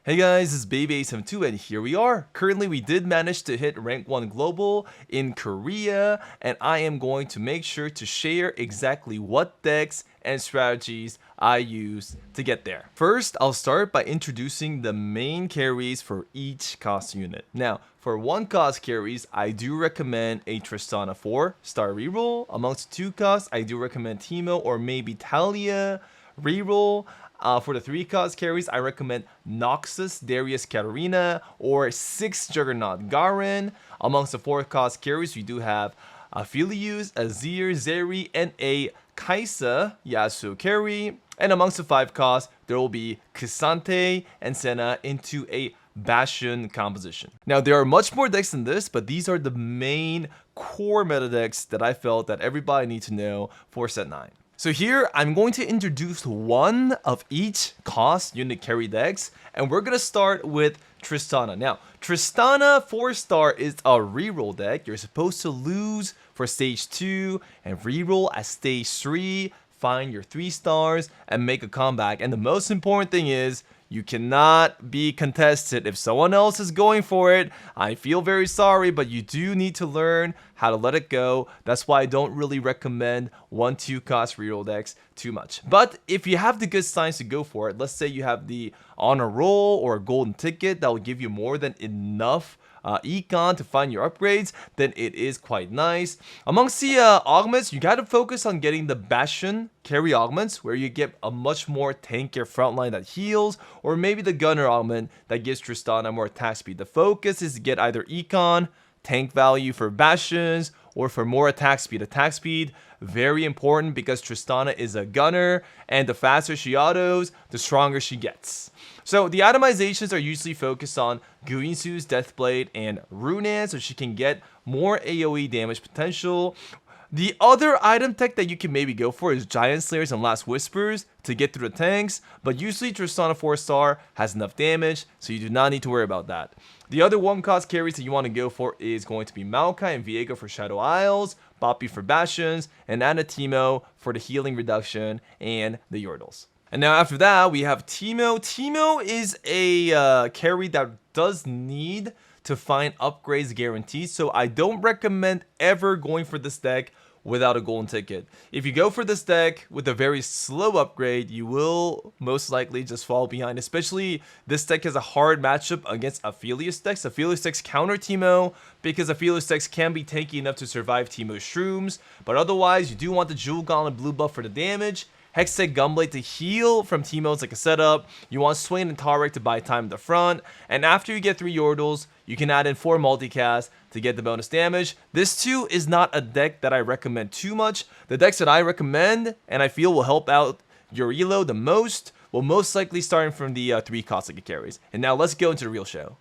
Hey guys, it's Bebe72 and here we are. Currently we did manage to hit rank 1 global in Korea, and I am going to make sure to share exactly what decks and strategies I use to get there. First, I'll start by introducing the main carries for each cost unit. Now, for 1 cost carries, I do recommend a Tristana 4-star reroll. Amongst 2 costs, I do recommend Teemo or maybe Talia reroll. For the 3 cost carries, I recommend Noxus, Darius, Katarina, or 6 Juggernaut Garen. Amongst the 4 cost carries, we do have Aphelios, Azir, Zeri, and a Kaisa Yasuo carry. And amongst the 5 costs, there will be K'Sante and Senna into a Bastion composition. Now, there are much more decks than this, but these are the main core meta decks that I felt that everybody needs to know for set 9. So here, I'm going to introduce one of each cost unit carry decks, and we're going to start with Tristana. Now, Tristana 4-star is a reroll deck. You're supposed to lose for stage 2 and reroll at stage 3, find your 3 stars, and make a comeback. And the most important thing is, you cannot be contested. If someone else is going for it, I feel very sorry, but you do need to learn how to let it go. That's why I don't really recommend 1-2 cost reroll decks too much. But if you have the good signs to go for it, let's say you have the honor roll or a golden ticket that will give you more than enough econ to find your upgrades, then it is quite nice. Amongst the augments, you gotta focus on getting the Bastion carry augments, where you get a much more tankier frontline that heals, or maybe the Gunner augment that gives Tristana more attack speed. The focus is to get either econ, tank value for Bastions, or for more attack speed. Attack speed, very important because Tristana is a gunner, and the faster she autos, the stronger she gets. So the itemizations are usually focused on Guinsu's Deathblade and Runan, so she can get more AoE damage potential. The other item tech that you can maybe go for is Giant Slayers and Last Whispers to get through the tanks, but usually Tristana 4-star has enough damage, so you do not need to worry about that. The other 1-cost carries that you want to go for is going to be Maokai and Viego for Shadow Isles, Poppy for Bastions, and Anatimo for the healing reduction and the Yordles. And now after that, we have Teemo. Teemo is a carry that does need to find upgrades guaranteed, so I don't recommend ever going for this deck without a golden ticket. If you go for this deck with a very slow upgrade, you will most likely just fall behind, especially this deck has a hard matchup against Aphelios decks. Aphelios decks counter Teemo because Aphelios decks can be tanky enough to survive Teemo's shrooms, but otherwise you do want the Jewel Gauntlet blue buff for the damage, Hextech Gunblade to heal from Teemo's like a setup. You want Swain and Tarek to buy time in the front. And after you get 3 Yordles, you can add in 4 multicast to get the bonus damage. This too is not a deck that I recommend too much. The decks that I recommend and I feel will help out your elo the most will most likely start from the 3 cost carries. And now let's go into the real show.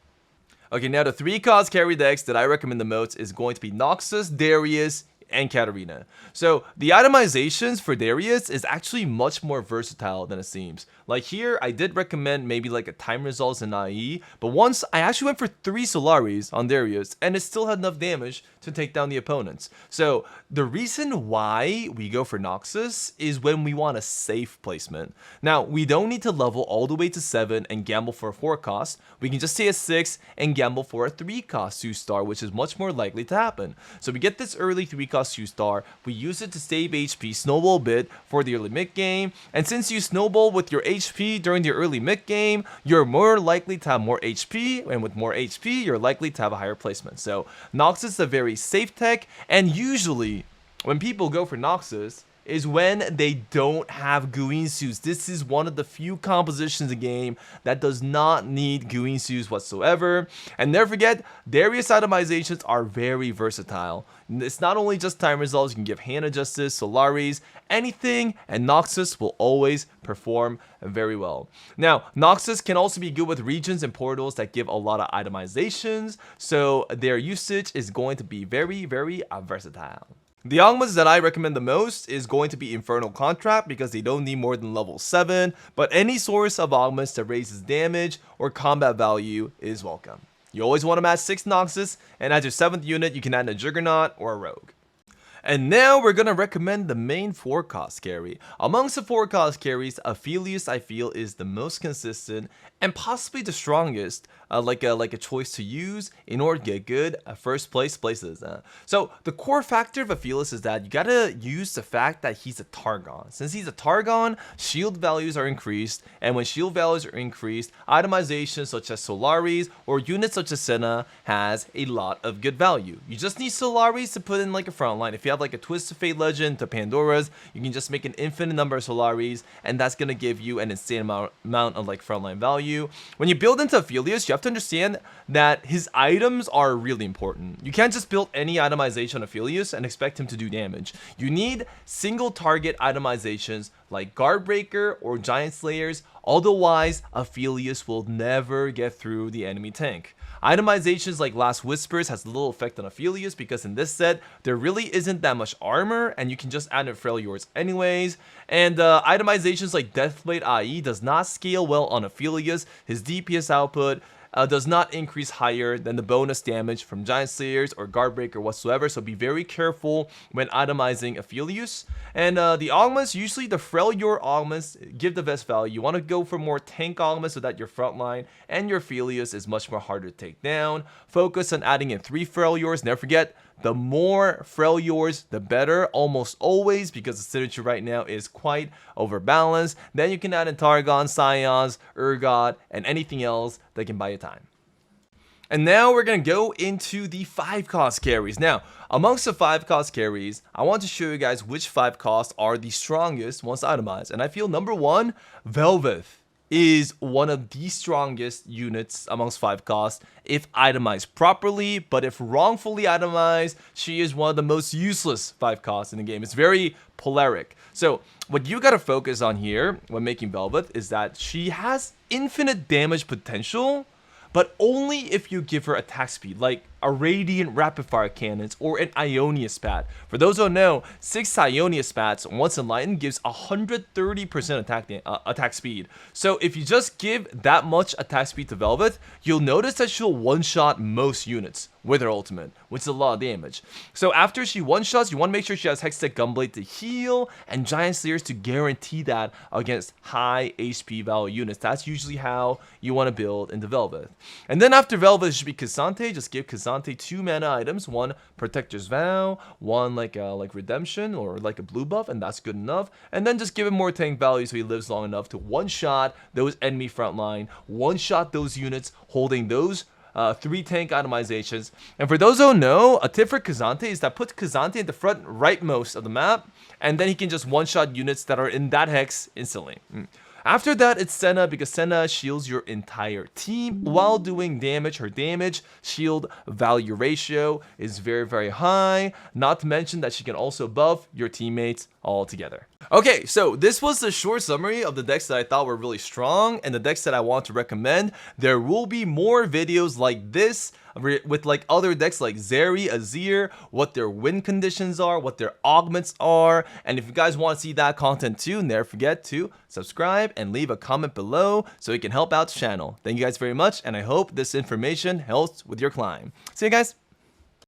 Okay, now the 3 cost carry decks that I recommend the most is going to be Noxus, Darius, and Katarina. So the itemizations for Darius is actually much more versatile than it seems. Like here, I did recommend maybe like a time results in IE, but once I actually went for 3 Solaris on Darius, and it still had enough damage to take down the opponents. So the reason why we go for Noxus is when we want a safe placement. Now, we don't need to level all the way to 7 and gamble for a 4 cost. We can just stay at 6 and gamble for a 3 cost 2-star, which is much more likely to happen. So we get this early 3 cost 2-star, we use it to save HP, snowball a bit for the early mid game, and since you snowball with your HP during the early mid game, you're more likely to have more HP, and with more HP, you're likely to have a higher placement. So Noxus is a very safe tech, and usually when people go for Noxus is when they don't have Guinsu's. This is one of the few compositions in the game that does not need Guinsu's whatsoever. And never forget, Darius itemizations are very versatile. It's not only just time results, you can give Hannah Justice, Solaris, anything, and Noxus will always perform very well. Now, Noxus can also be good with regions and portals that give a lot of itemizations, so their usage is going to be very, very versatile. The augments that I recommend the most is going to be Infernal Contract because they don't need more than level 7, but any source of augments that raises damage or combat value is welcome. You always want to match 6 Noxus, and as your 7th unit, you can add a Juggernaut or a Rogue. And now we're gonna recommend the main 4-cost carry. Amongst the 4-cost carries, Aphelios I feel is the most consistent and possibly the strongest like a choice to use in order to get good first place places. So the core factor of Aphelios is that you gotta use the fact that he's a Targon. Since he's a Targon, shield values are increased, and when shield values are increased, itemizations such as Solaris or units such as Senna has a lot of good value. You just need Solaris to put in like a front line. If you have like a Twisted Fate Legend to Pandora's, you can just make an infinite number of Solaris, and that's gonna give you an insane amount of like frontline value. When you build into Aphelios, you have to understand that his items are really important. You can't just build any itemization on Aphelios and expect him to do damage. You need single target itemizations like Guardbreaker or Giant Slayers, otherwise Aphelios will never get through the enemy tank. Itemizations like Last Whispers has little effect on Aphelios because in this set, there really isn't that much armor and you can just add Infrailors anyways. And itemizations like Deathblade IE does not scale well on Aphelios. His DPS output does not increase higher than the bonus damage from Giant Slayers or Guardbreaker whatsoever, so be very careful when itemizing Aphelios. And the augments, usually the Freljord augments give the best value. You want to go for more tank augments so that your frontline and your Aphelios is much more harder to take down. Focus on adding in 3 Freljords. Never forget, the more Freljords, the better, almost always, because the synergy right now is quite overbalanced. Then you can add in Targon, Scions, Urgot, and anything else that can buy you time. And now we're going to go into the 5-cost carries. Now, amongst the 5-cost carries, I want to show you guys which 5 costs are the strongest once itemized. And I feel number 1, Velvet is one of the strongest units amongst 5 costs if itemized properly, but if wrongfully itemized, she is one of the most useless 5 costs in the game. It's very polaric. So what you gotta focus on here when making Velvet is that she has infinite damage potential, but only if you give her attack speed, like a Radiant Rapid Fire Cannons or an Ionia Spat. For those who don't know, 6 Ionia Spats once enlightened gives 130% attack speed. So if you just give that much attack speed to Velvet, you'll notice that she'll one-shot most units with her ultimate, which is a lot of damage. So after she one-shots, you want to make sure she has Hextech Gunblade to heal and Giant Slayers to guarantee that against high HP value units. That's usually how you want to build into Velvet. And then after Velvet, it should be K'Sante. Just give K'Sante 2 mana items, 1 Protector's Vow, 1 like Redemption or like a blue buff, and that's good enough. And then just give him more tank value so he lives long enough to one-shot those enemy frontline, one-shot those units holding those 3 tank itemizations. And for those who don't know, a tip for K'Sante is that put K'Sante at the front rightmost of the map, and then he can just one-shot units that are in that hex instantly. After that, it's Senna, because Senna shields your entire team while doing damage. Her damage shield value ratio is very, very high. Not to mention that she can also buff your teammates all together. Okay, so this was the short summary of the decks that I thought were really strong and the decks that I want to recommend. There will be more videos like this with like other decks like Zeri, Azir, what their win conditions are, what their augments are. And if you guys want to see that content too, never forget to subscribe and leave a comment below so you can help out the channel. Thank you guys very much, and I hope this information helps with your climb. See you guys.